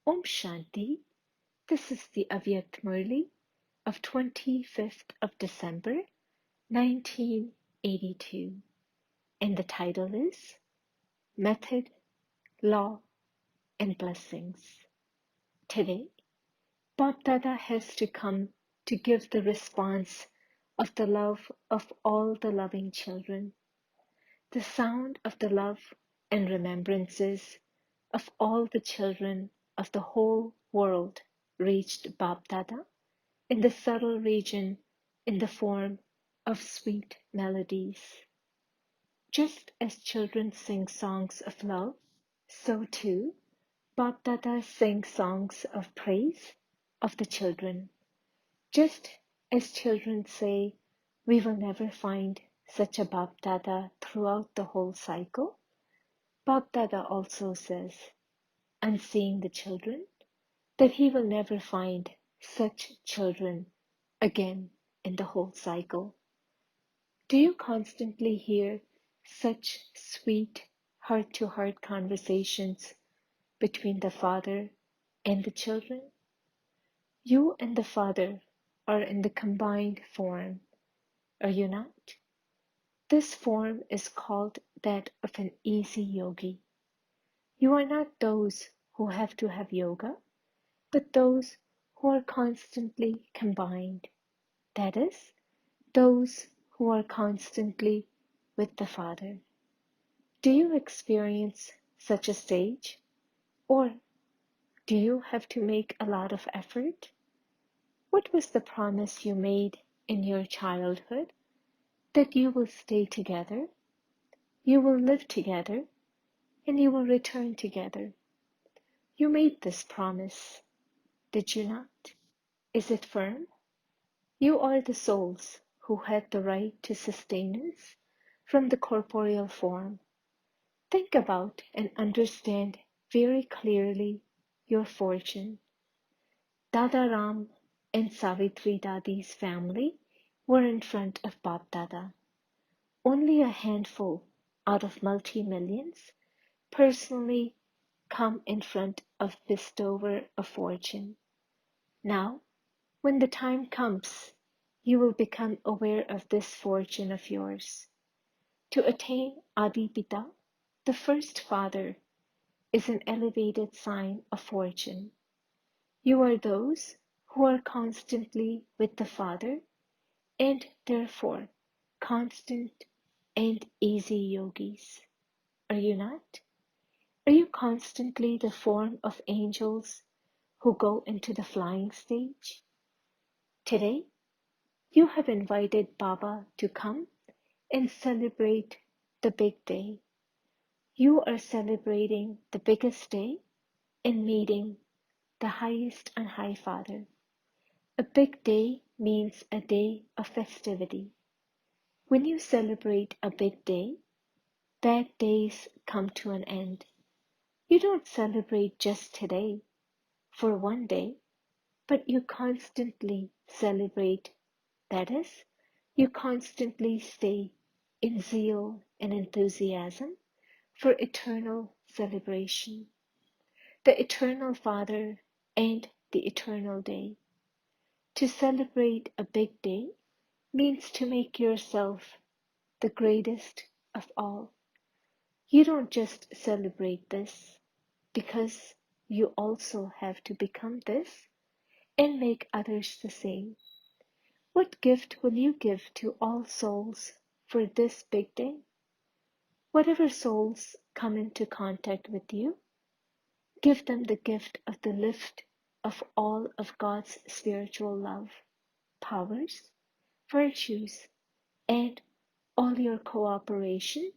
Om Shanti. This is the Avyakt Murli of 25th of December 1982, and the title is Method, Law, and Blessings. Today, Bap Dada has to come to give the response of the love of all the loving children, the sound of the love and remembrances of all the children of the whole world reached Bap Dada in the subtle region in the form of sweet melodies. Just as children sing songs of love, so too Bap Dada sings songs of praise of the children. Just as children say, we will never find such a Bap Dada throughout the whole cycle, Bap Dada also says, on seeing the children, that he will never find such children again in the whole cycle. Do you constantly hear such sweet heart-to-heart conversations between the father and the children? You and the father are in the combined form, are you not? This form is called that of an easy yogi. You are not those who have to have yoga, but those who are constantly combined, that is, those who are constantly with the Father. Do you experience such a stage? Or do you have to make a lot of effort? What was the promise you made in your childhood? That you will stay together, you will live together, and you will return together. You made this promise, did you not? Is it firm? You are the souls who had the right to sustenance from the corporeal form. Think about and understand very clearly your fortune. Dada Ram and Savitri Dadi's family were in front of Bap Dada. Only a handful out of multi-millions personally come in front of bestower of fortune. Now, when the time comes, you will become aware of this fortune of yours. To attain Adipita, the first father, is an elevated sign of fortune. You are those who are constantly with the Father and therefore constant and easy yogis. Are you not? Are you constantly the form of angels who go into the flying stage? Today, you have invited Baba to come and celebrate the big day. You are celebrating the biggest day in meeting the highest and high Father. A big day means a day of festivity. When you celebrate a big day, bad days come to an end. You don't celebrate just today, for one day, but you constantly celebrate. That is, you constantly stay in zeal and enthusiasm for eternal celebration, the eternal Father and the eternal day. To celebrate a big day means to make yourself the greatest of all. You don't just celebrate this because you also have to become this and make others the same. What gift will you give to all souls for this big day? Whatever souls come into contact with you, give them the gift of the lift of all of God's spiritual love, powers, virtues, and all your cooperation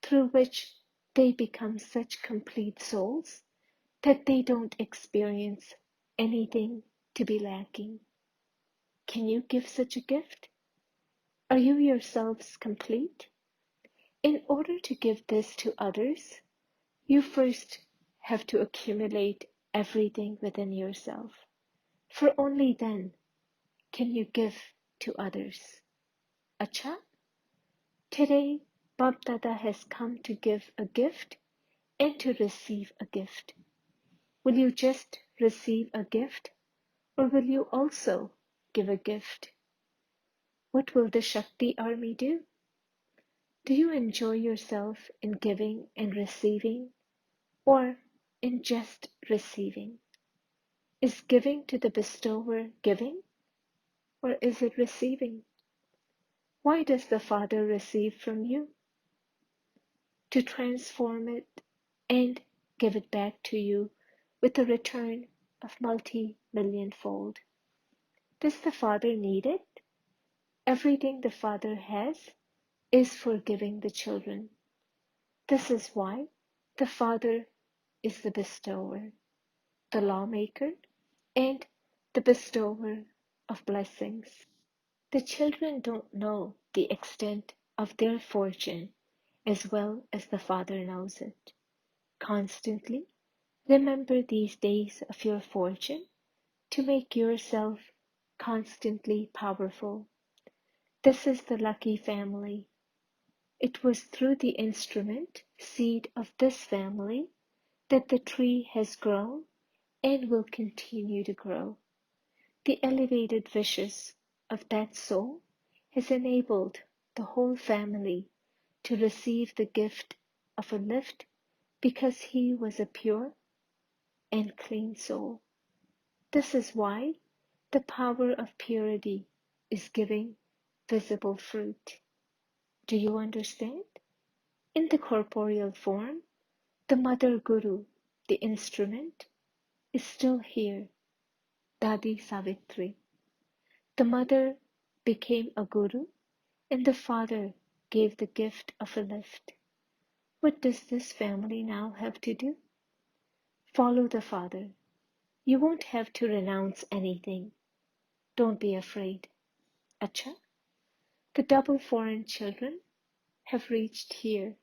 through which they become such complete souls that they don't experience anything to be lacking. Can you give such a gift? Are you yourselves complete? In order to give this to others, you first have to accumulate everything within yourself, for only then can you give to others. Acha? Today, Bap Dada has come to give a gift and to receive a gift. Will you just receive a gift, or will you also give a gift? What will the Shakti Army do? Do you enjoy yourself in giving and receiving, or in just receiving? Is giving to the bestower giving, or is it receiving? Why does the Father receive from you? To transform it and give it back to you with a return of multi-million-fold. Does the Father need it? Everything the Father has is for giving the children. This is why the Father is the bestower, the lawmaker, and the bestower of blessings. The children don't know the extent of their fortune as well as the Father knows it. Constantly remember these days of your fortune to make yourself constantly powerful. This is the lucky family. It was through the instrument, seed of this family, that the tree has grown and will continue to grow. The elevated wishes of that soul has enabled the whole family to receive the gift of a lift because he was a pure and clean soul. This is why the power of purity is giving visible fruit. Do you understand? In the corporeal form, the Mother Guru, the instrument, is still here, Dadi Savitri. The mother became a guru, and the father gave the gift of a lift. What does this family now have to do? Follow the father. You won't have to renounce anything. Don't be afraid. Acha, the double foreign children have reached here.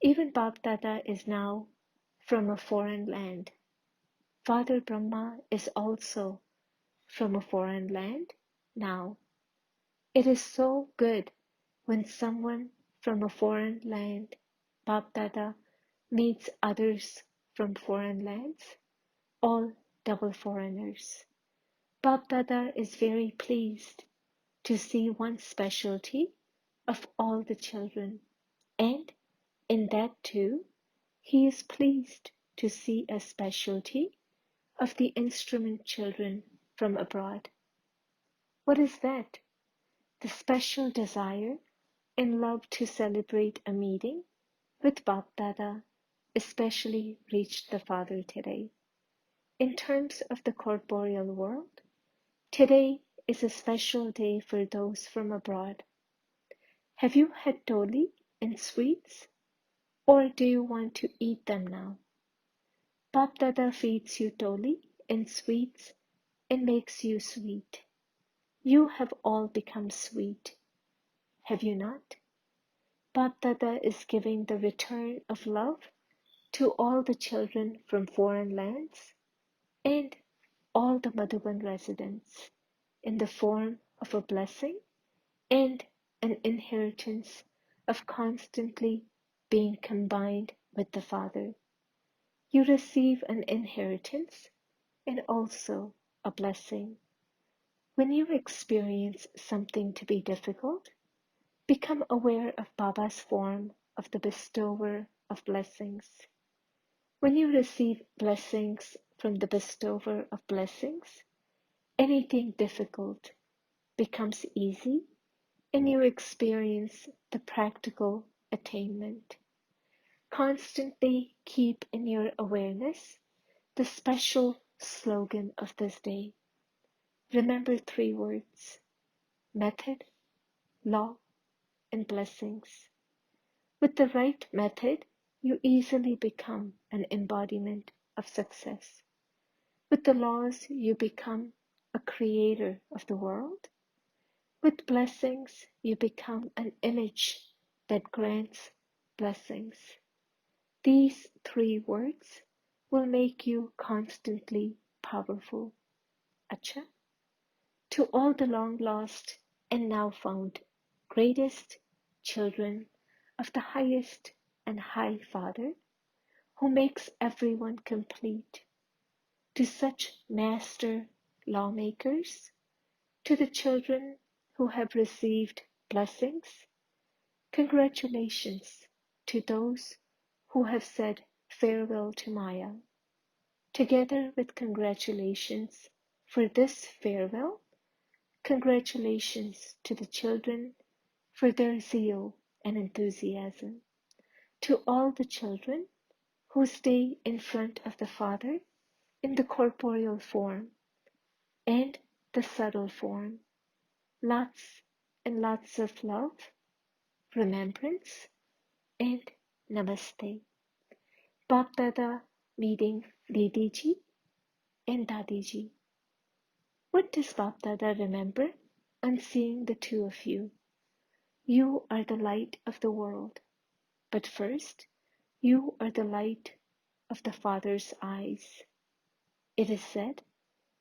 Even Bap Dada is now from a foreign land. Father Brahma is also from a foreign land now. It is so good when someone from a foreign land, Bap Dada, meets others from foreign lands, all double foreigners. Bap Dada is very pleased to see one specialty of all the children, and in that too, he is pleased to see a specialty of the instrument children from abroad. What is that? The special desire and love to celebrate a meeting with Bap Dada especially reached the Father today. In terms of the corporeal world, today is a special day for those from abroad. Have you had toli and sweets, or do you want to eat them now? Bap Dada feeds you toli and sweets and makes you sweet. You have all become sweet, have you not? Bap Dada is giving the return of love to all the children from foreign lands and all the Madhuban residents in the form of a blessing and an inheritance of constantly being combined with the Father. You receive an inheritance and also a blessing. When you experience something to be difficult, become aware of Baba's form of the bestower of blessings. When you receive blessings from the bestower of blessings, anything difficult becomes easy and you experience the practical attainment. Constantly keep in your awareness the special slogan of this day. Remember 3 words: method, law, and blessings. With the right method, you easily become an embodiment of success. With the laws, you become a creator of the world. With blessings, you become an image that grants blessings. These 3 words will make you constantly powerful. Acha. To all the long lost and now found greatest children of the highest and high Father, who makes everyone complete, to such master lawmakers, to the children who have received blessings, congratulations to those who have said farewell to Maya. Together with congratulations for this farewell, congratulations to the children for their zeal and enthusiasm, to all the children who stay in front of the Father in the corporeal form and the subtle form. Lots and lots of love, remembrance, and namaste. Bap Dada meeting Didi Ji and Dadi Ji. What does Bap Dada remember on seeing the two of you? You are the light of the world, but first, you are the light of the Father's eyes. It is said,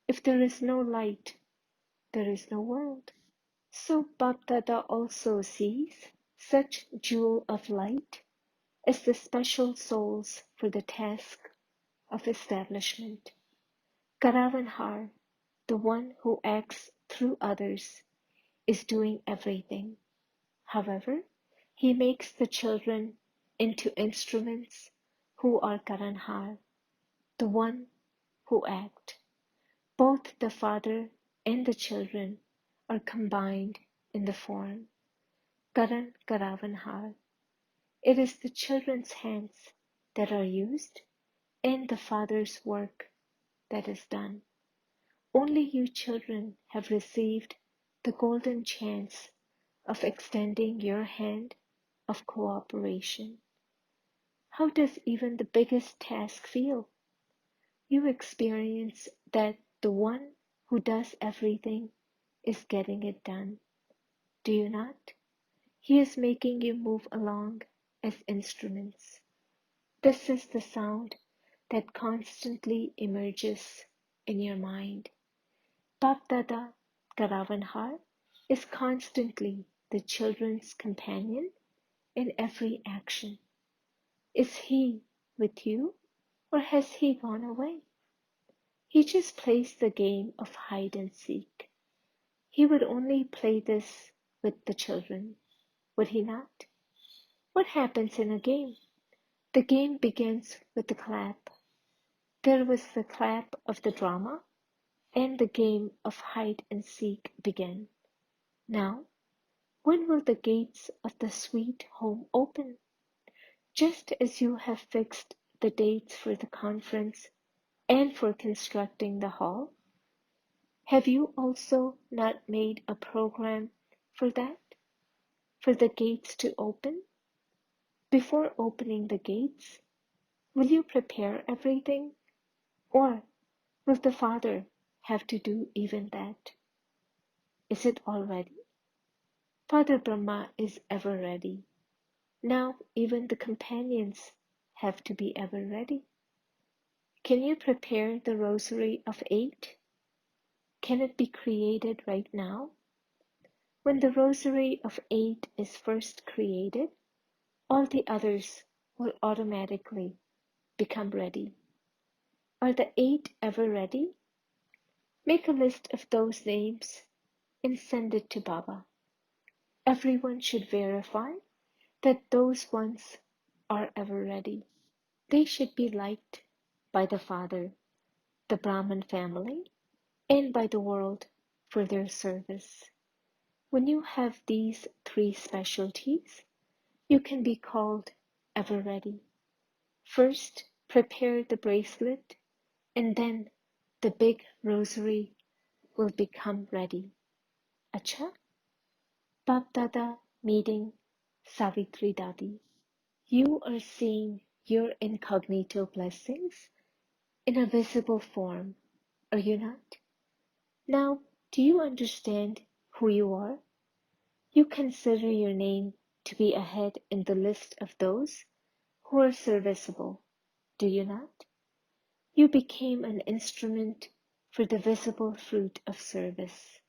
if there is no light, there is no world. So Bap Dada also sees such jewel of light as the special souls for the task of establishment. Karavanhar, the one who acts through others, is doing everything. However, he makes the children into instruments who are Karanhar, the one who act. Both the father and the children are combined in the form Karan Karavanhar. It is the children's hands that are used and the father's work that is done. Only you children have received the golden chance of extending your hand of cooperation. How does even the biggest task feel? You experience that the one who does everything is getting it done. Do you not? He is making you move along as instruments. This is the sound that constantly emerges in your mind. Bap Dada Karavanhar is constantly the children's companion in every action. Is he with you, or has he gone away? He just plays the game of hide and seek. He would only play this with the children, would he not? What happens in a game? The game begins with the clap. There was the clap of the drama, and the game of hide and seek began. Now, when will the gates of the sweet home open? Just as you have fixed the dates for the conference and for constructing the hall, have you also not made a program for that? For the gates to open? Before opening the gates, will you prepare everything? Or will the Father have to do even that? Is it all ready? Father Brahma is ever ready. Now even the companions have to be ever ready. Can you prepare the rosary of 8? Can it be created right now? When the rosary of 8 is first created, all the others will automatically become ready. Are the 8 ever ready? Make a list of those names and send it to Baba. Everyone should verify that those ones are ever ready. They should be liked by the Father, the Brahman family, and by the world for their service. When you have these 3 specialties, you can be called ever ready. First, prepare the bracelet, and then the big rosary will become ready. Acha? Bap Dada meeting Savitri Dadi. You are seeing your incognito blessings in a visible form, are you not? Now, do you understand who you are? You consider your name to be ahead in the list of those who are serviceable, do you not? You became an instrument for the visible fruit of service.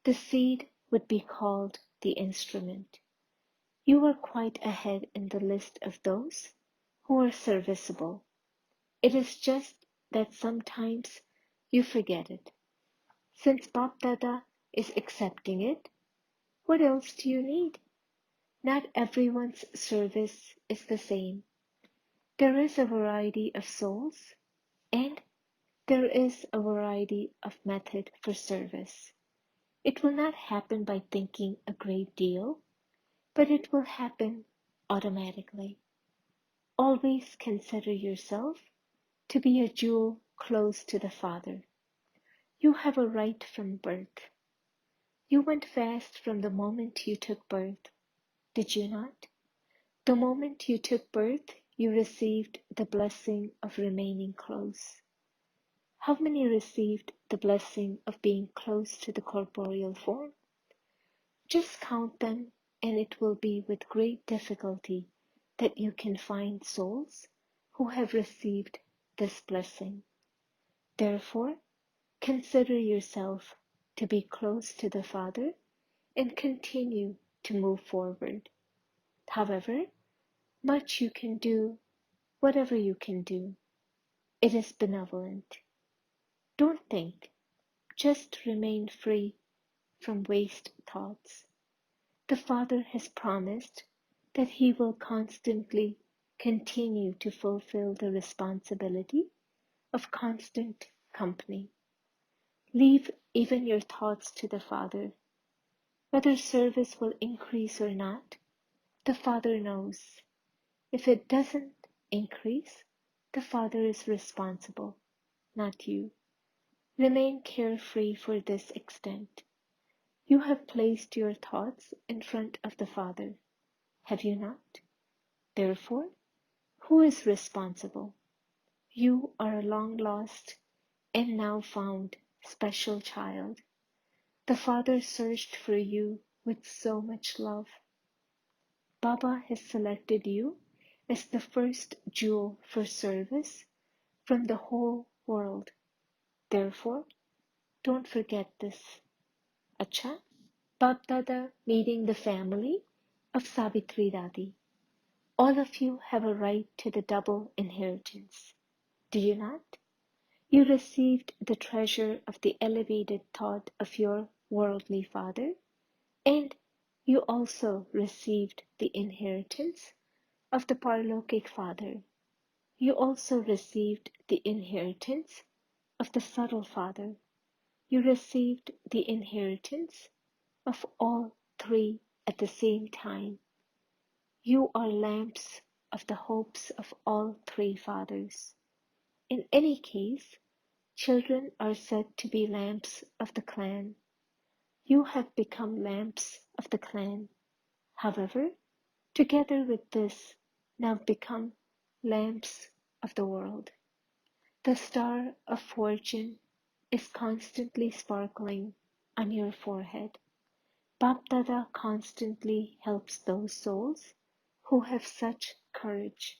The seed would be called the instrument. You are quite ahead in the list of those who are serviceable. It is just that sometimes you forget it. Since Bap Dada is accepting it, what else do you need? Not everyone's service is the same. There is a variety of souls, and there is a variety of method for service. It will not happen by thinking a great deal, but it will happen automatically. Always consider yourself to be a jewel close to the Father. You have a right from birth. You went fast from the moment you took birth, did you not? The moment you took birth, you received the blessing of remaining close. How many received the blessing of being close to the corporeal form? Just count them, and it will be with great difficulty that you can find souls who have received this blessing. Therefore, consider yourself to be close to the Father and continue to move forward. However much you can do, whatever you can do, it is benevolent. Don't think, just remain free from waste thoughts. The Father has promised that He will constantly continue to fulfill the responsibility of constant company. Leave even your thoughts to the Father. Whether service will increase or not, the Father knows. If it doesn't increase, the Father is responsible, not you. Remain carefree for this extent. You have placed your thoughts in front of the Father, have you not? Therefore, who is responsible? You are a long lost and now found special child. The Father searched for you with so much love. Baba has selected you as the first jewel for service from the whole world. Therefore, don't forget this. Acha, Bab Dada meeting the family of Savitri Dadi. All of you have a right to the double inheritance. Do you not? You received the treasure of the elevated thought of your worldly father, and you also received the inheritance of the Parlokic Father. You also received the inheritance of the subtle Father. You received the inheritance of all three at the same time. You are lamps of the hopes of all three fathers. In any case, children are said to be lamps of the clan. You have become lamps of the clan. However, together with this, now become lamps of the world. The star of fortune is constantly sparkling on your forehead. Bap Dada constantly helps those souls who have such courage.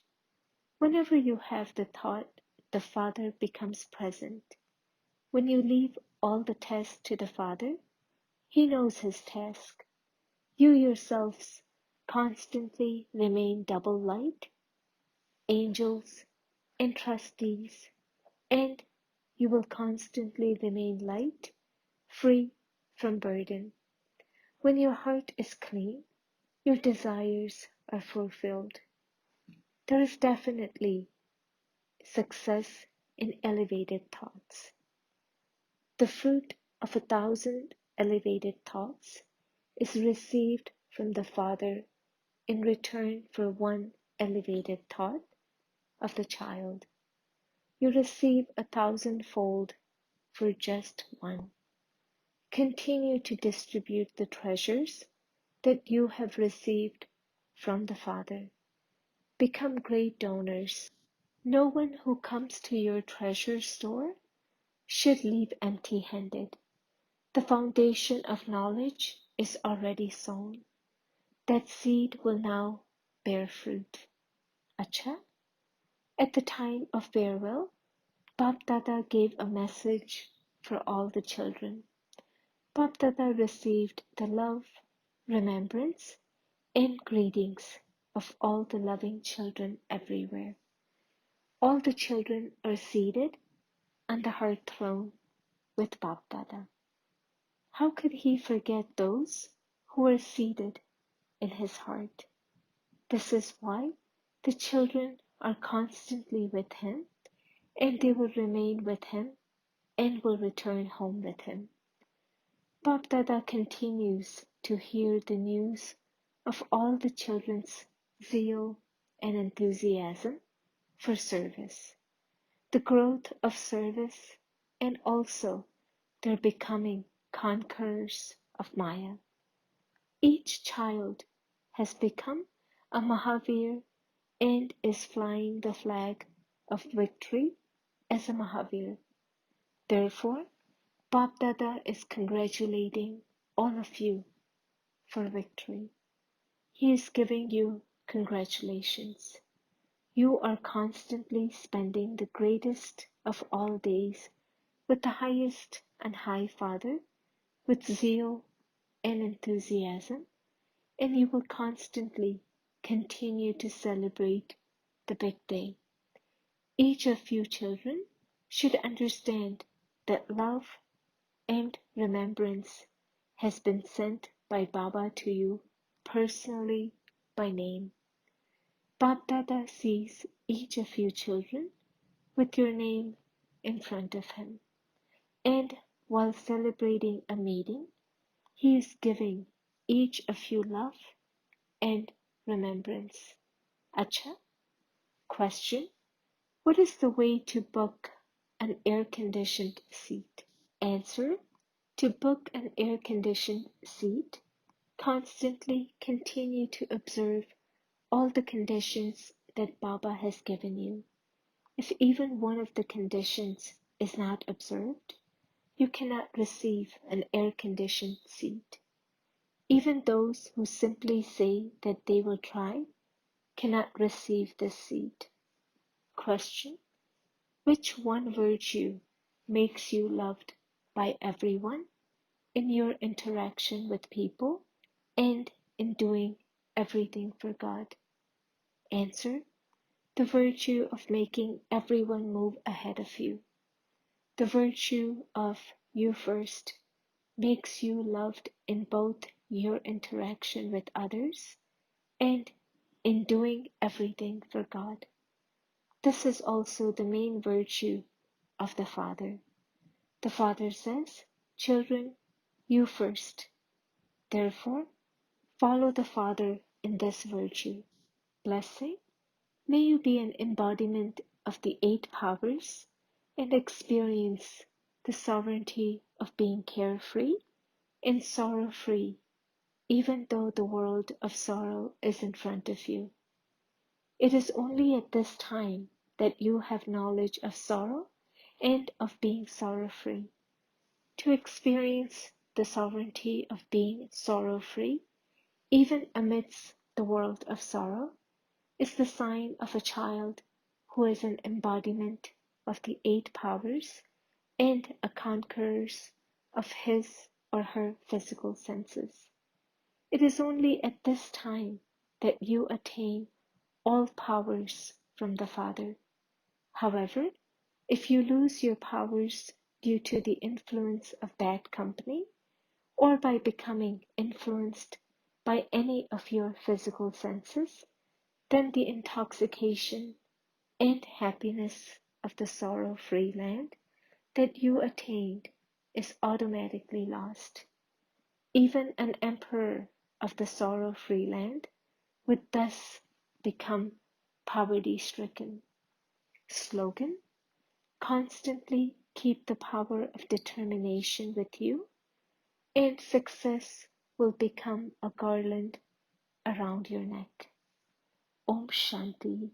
Whenever you have the thought, the Father becomes present. When you leave all the tests to the Father, He knows His task. You yourselves constantly remain double light, angels and trustees, and you will constantly remain light, free from burden. When your heart is clean, your desires are fulfilled. There is definitely success in elevated thoughts. The fruit of 1,000 elevated thoughts is received from the Father in return for one elevated thought of the child. You receive 1,000-fold for just one. Continue to distribute the treasures that you have received from the Father. Become great donors. No one who comes to your treasure store should leave empty-handed. The foundation of knowledge is already sown. That seed will now bear fruit. Acha? At the time of farewell, Bap Dada gave a message for all the children. Bap Dada received the love, remembrance, and greetings of all the loving children everywhere. All the children are seated on the hearth throne with Bap Dada. How could he forget those who were seated in his heart? This is why the children are constantly with him, and they will remain with him and will return home with him. Bap Dada continues to hear the news of all the children's zeal and enthusiasm for service, the growth of service, and also their becoming conquerors of Maya. Each child has become a Mahavir and is flying the flag of victory as a Mahavir. Therefore, Bap Dada is congratulating all of you for victory. He is giving you congratulations. You are constantly spending the greatest of all days with the highest and high Father, with zeal and enthusiasm, and you will constantly continue to celebrate the big day. Each of you children should understand that love and remembrance has been sent by Baba to you personally by name. Bap Dada sees each of you children with your name in front of him, and while celebrating a meeting, he is giving each of you love and remembrance. Acha? Question: what is the way to book an air-conditioned seat? Answer: to book an air-conditioned seat, constantly continue to observe all the conditions that Baba has given you. If even one of the conditions is not observed, you cannot receive an air-conditioned seat. Even those who simply say that they will try cannot receive this seat. Question: which one virtue makes you loved by everyone in your interaction with people and in doing everything for God? Answer: the virtue of making everyone move ahead of you. The virtue of you first makes you loved in both your interaction with others and in doing everything for God. This is also the main virtue of the Father. The Father says, children, you first. Therefore, follow the Father in this virtue. Blessing: may you be an embodiment of the 8 powers and experience the sovereignty of being carefree and sorrow-free, even though the world of sorrow is in front of you. It is only at this time that you have knowledge of sorrow and of being sorrow-free. To experience the sovereignty of being sorrow-free, even amidst the world of sorrow, is the sign of a child who is an embodiment of the 8 powers and a conqueror of his or her physical senses. It is only at this time that you attain all powers from the Father. However, if you lose your powers due to the influence of bad company, or by becoming influenced by any of your physical senses, then the intoxication and happiness of the sorrow-free land that you attained is automatically lost. Even an emperor of the sorrow-free land would thus become poverty-stricken. Slogan: constantly keep the power of determination with you, and success will become a garland around your neck. Om Shanti.